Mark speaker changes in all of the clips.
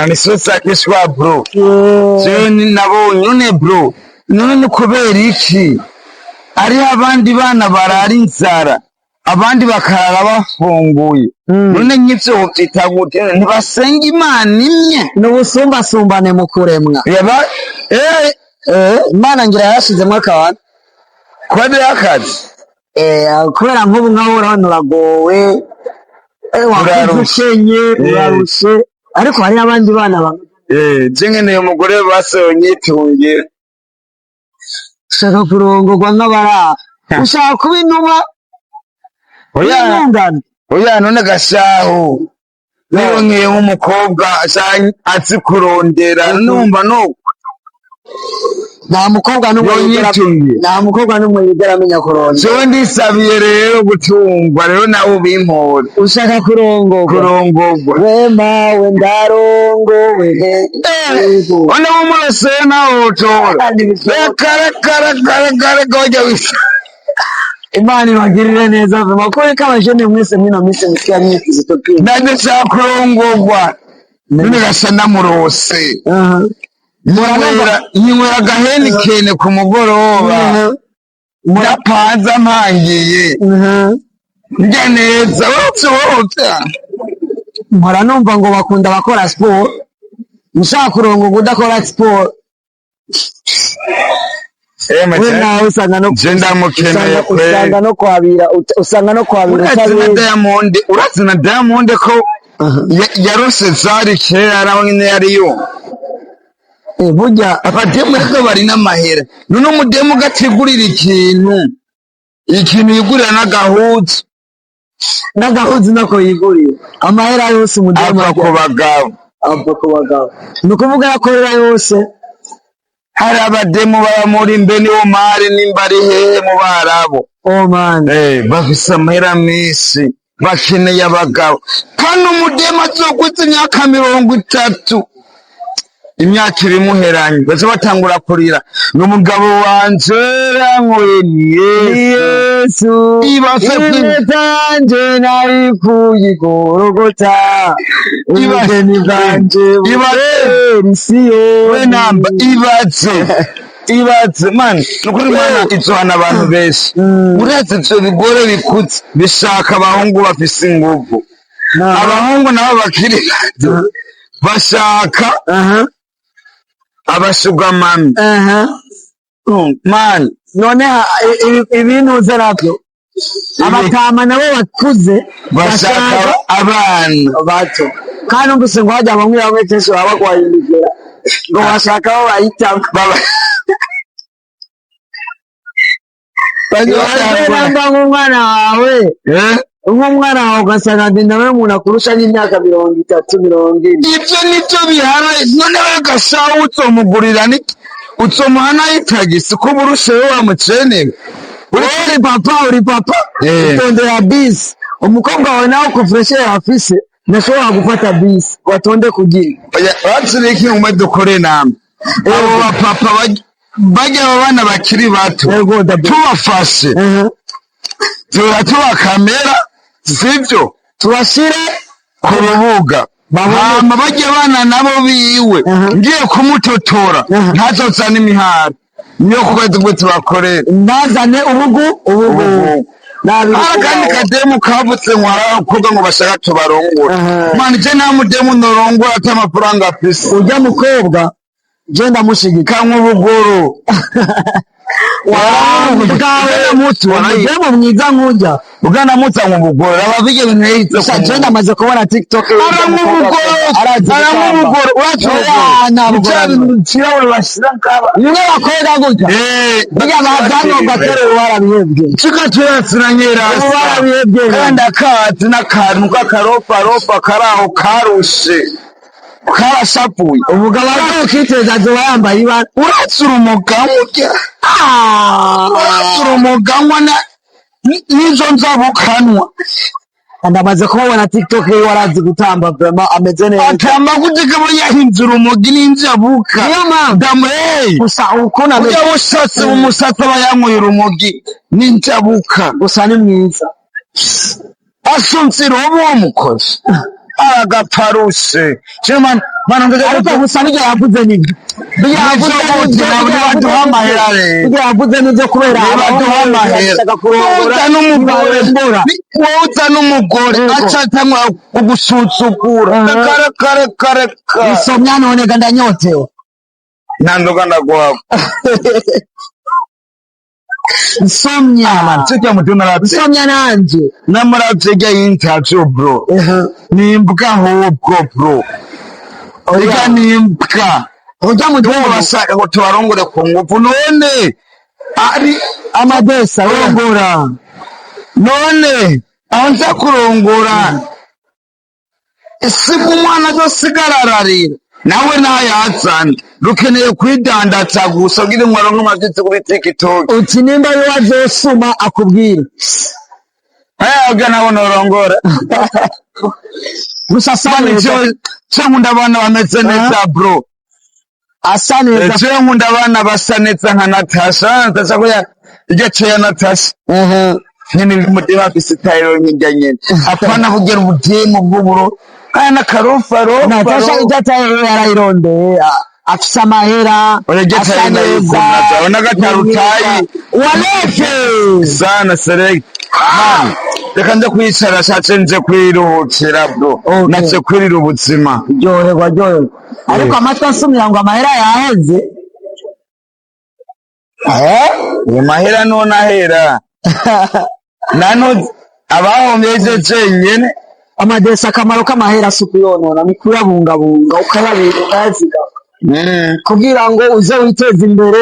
Speaker 1: ni so sakishwa bro. Je nabonye none bro. None kubera iki? Ari abandi bana barara inzara. Abandi bakarara bafunguye. None nk'ivyo wovyita gute? Ntibasenga Imana imwe.
Speaker 2: N'ubusumbasumbane mu kuremwa.
Speaker 1: Yaba
Speaker 2: Imana ngira yashizemwo akabana.
Speaker 1: Kwade akazi.
Speaker 2: Kubera nk'ubu nkaho urabona uragowe. Wakuzenye urarushe. Ariko hari abandi bana bamwe.
Speaker 1: Je nkeneye umugore basonye itungira.
Speaker 2: Ushaka kurongorwa n'abara. Ushaka kuba intumwa.
Speaker 1: Oya none gashaho. Nironkeye nk'umukobwa azi kurondera numva no.
Speaker 2: Nta mukobwa n'umwe yigera amenya kurongora.
Speaker 1: Jewe ndisabiye rero gutungwa rero nawe ubimpora.
Speaker 2: Ushaka kurongorwa. Wema we ndarongowe.
Speaker 1: Ona umurose nawe utora. Kare goja wisa.
Speaker 2: Imana ibagirire neza vuba ko abajene mwese mwino minsi mutya myifuzo topine.
Speaker 1: Ndashaka kurongorwa. None gasa namurose. Nyinywera agaheni kene ku mugoroba. Murapanza mpangiye. Ndya neza wotse.
Speaker 2: Mpora numva ngo bakunda bakora sport. Mushaka kurongorwa udakora sport. Usanga no kwabira
Speaker 1: Urazi na Diamond ko yarose zari kera arabone yariyo.
Speaker 2: Burya
Speaker 1: abademu rero bari n'amahera. None umudemu gategurira ikintu yigurira
Speaker 2: n'agahuzu nako yigurira. Amahera yose umudemu
Speaker 1: ava ku bagabo.
Speaker 2: Nukuvuga yakorera yose.
Speaker 1: Hari abademu baba muri Mbeni Omari nimbari hehe mu Barabo.
Speaker 2: Oh man.
Speaker 1: Bafise amahera menshi. Bakeneye abagabo. Kandi umudemu azokwiza imyaka 30. Imyaka irimuheranye. Baza batangura kurira. N'umugabo wanje yankoye ni Yesu. Ibanje
Speaker 2: nari kuyigorogota. Ibeni banje
Speaker 1: Ibasiyo. We namba ibaze man. Nukuri Imana izohana abantu benshi. Uretse ivyo bigore bikutse bishaka abahungu bafise inguvu. Abahungu nabo bakiri bashaka abashugamami. Man,
Speaker 2: none ibintu zarabyo. Abatama nabo bakuze
Speaker 1: bashaka abana
Speaker 2: bato. Kandi umbuse ngo hajya bamwe cyese baba kwayindikira. Ngo bashaka abo bayitanga. Namba nk'umwana wawe. Nk'umwana wawe ugasanga nawe umuntu akurusha n'imyaka 30, 40.
Speaker 1: Ibyo nibyo bihara. None we gashaho utomugurira utomuhana itagisi ko burushe we wamucenera.
Speaker 2: Uri papa. Utondera bisi. Umukobwa wawe nawe kufreshe afise. Nashobora gufata bisi. Watonde kugira.
Speaker 1: Batsiriki umwe dukore namwe. Abo bapapa bajya abana bakiri bato. Tubafashe. Tubakamera. Sivyo
Speaker 2: tubashire
Speaker 1: ku rubuga hama bajya abana nabo biwe ngiye kumutotora ntazozana imihari niyo kuko tubakorera
Speaker 2: nazane ubugu
Speaker 1: kandi kademu kavutse ngwara kuvuga ngo bashaka tubarongora man je nta mudemu norongora atamafaranga afise
Speaker 2: ujya mukobwa je ndamushigika
Speaker 1: nk'ubugoro
Speaker 2: Mudemu mwiza nkujya
Speaker 1: ugana mutsa nk'ubugoro abavige bintu
Speaker 2: sajenda amaze kubona TikTok
Speaker 1: aramubugoro
Speaker 2: kirabura bashira nkaba niwe bakorera gutya bijya bazano bakorera warabihebye
Speaker 1: tukaturatsinanyera
Speaker 2: warabihebye
Speaker 1: kandi akati n'akantu k'akaropa karaho karushe karashapuye
Speaker 2: umugabo akiteza zo yambaye ibara
Speaker 1: uratsura umuganywa nizo nzabukanwa
Speaker 2: ndamaze kubona TikTok warazi gutamba vraiment ameze neza
Speaker 1: atamba guteka muri yahinzura umugi n'inzabuka
Speaker 2: niyo mpamvu gusa uko na
Speaker 1: ujya ushatse umusatsi abayankuye urumogi n'inzabuka
Speaker 2: gusa ni mwiza
Speaker 1: asumsira uwo mukozi agaparuse chema Mana ngoja
Speaker 2: ariko gusa bijya yavuze nibyo
Speaker 1: baduha amahera rero
Speaker 2: bijya yavuze nibyo kubera
Speaker 1: baduha amahera woza n'umugore aca atangwa kugusutsugura kare
Speaker 2: isomya none ga ndanyotewe
Speaker 1: nta nzoga ndaguha
Speaker 2: nsomya
Speaker 1: sijya mutuna
Speaker 2: nsomya nanje
Speaker 1: namuravye y'intacu bro nimbwa ahubwo bro oya nimbwa
Speaker 2: ujya mu gihugu
Speaker 1: bashaka ngo tubarongore ku ngufu none ari
Speaker 2: amadesa rongora
Speaker 1: none aho nza kurongora isiga umwana azosigara ararira nawe ntayazane rukeneye kwidandatsa gusa kugira ngo aronke amavyitsi kuri TikTok
Speaker 2: uti nimba ari wazosuma akubwira
Speaker 1: aga nawe norongora
Speaker 2: gusa
Speaker 1: cyo nkunda abana bameze neza bro
Speaker 2: asa neza
Speaker 1: cyo nkunda abana basa neza nka Natasha ko iryo cyo ya Natasha nyine umutima afise style nk'ijya nyene apana kugira ubudemu bw'uburo kana karofaro
Speaker 2: Natasha ijataye yarayirondeye afise amahera
Speaker 1: asa neza urabona gatarutayi
Speaker 2: waleke
Speaker 1: sana select man reka nje kwicara shace nje kwiruhukira bro nace kwirira ubuzima
Speaker 2: ryoherwa ariko amatwi asumira ngo amahera yaheze
Speaker 1: mahera none ahera nano abahombeje nyene
Speaker 2: amadesa akamaro k'amahera suku yonona ni kuyabungabunga ukayabika ukayaziga kugira ngo uze witeze imbere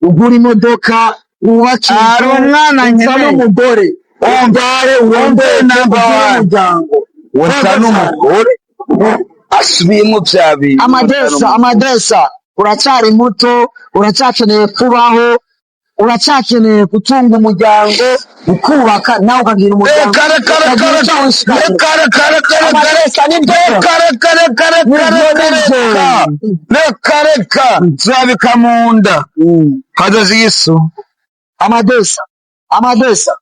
Speaker 2: ugura imodoka wubake
Speaker 1: umwana
Speaker 2: n'umugore umbyare urondere n'umuryango
Speaker 1: wasa n'umugore asubiyemo bya bintu
Speaker 2: amadesa uracyari muto uracyakeneye kubaho uracyakeneye gutunga umuryango ukubaka nawe ukagira umuryango
Speaker 1: reka turabika mu nda hadoze iyisu
Speaker 2: amadesa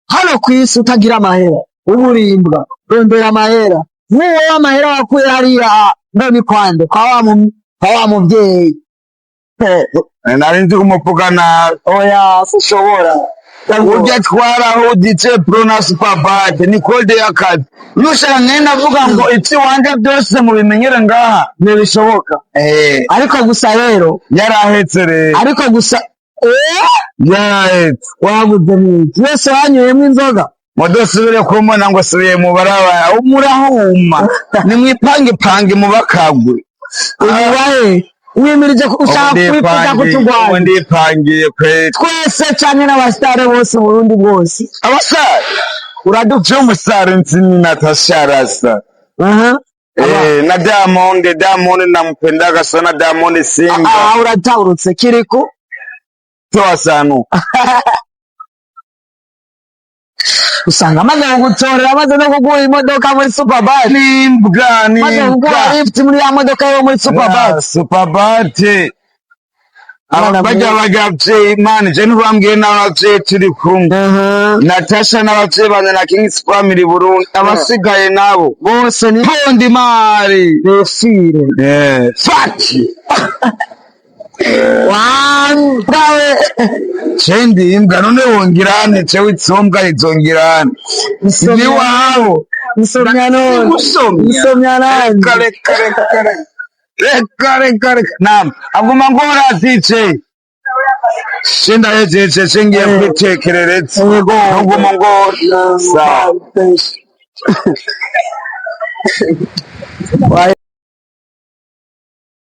Speaker 2: hano ku isi utagira amahera uburimbwa rondera amahera n'uwo amahera wakuye hariya none kwande kwa wa mubyeyi
Speaker 1: nari nzi kumuvuga nabi
Speaker 2: oya sinshobora
Speaker 1: urya twaraho dice pro na superbad ni kode y'akazi nushaka nkene avuga ngo iki wanje byose mubimenyere ngaha
Speaker 2: ntibishoboka ariko gusa rero
Speaker 1: yarahetse rero
Speaker 2: ariko gusa
Speaker 1: yarahetse
Speaker 2: wabuze n'iki wese wanyuyemo inzoga
Speaker 1: mudusubire kumubona ngo subiye mu barabara murahuma nimwipange mu bakagwe
Speaker 2: ubahe wimirije ushaka kwifuza kutugwanya
Speaker 1: ndipangiye kwe
Speaker 2: twese cyane n'abasitare bose mu Burundi bwose
Speaker 1: abasitare uraduvye umusare nzini Natasha rasa na Diamond nampendaga sana Diamond Simba
Speaker 2: urataurutse kiriko
Speaker 1: twasanu
Speaker 2: usanga amaze kugutorera amaze no kuguha imodoka muri Superbad
Speaker 1: nimbwa
Speaker 2: maze kuguha lift muri ya modoka yo muri
Speaker 1: Superbad bajya Imana je ntibambwiye n'abavyeyi turi kumwe Natasha n'abavyeyi bane na King's Family Burundi abasigaye nabo
Speaker 2: bose ni
Speaker 1: Pondi Mari
Speaker 2: refire
Speaker 1: faki
Speaker 2: wambawe
Speaker 1: chendi imbwa none wongirane cewe itsombwa izongirane ni wabo
Speaker 2: nsomya nani
Speaker 1: reka nam aguma ngora zice shinda yejeje shingiye kwitekerereza nguma ngora sa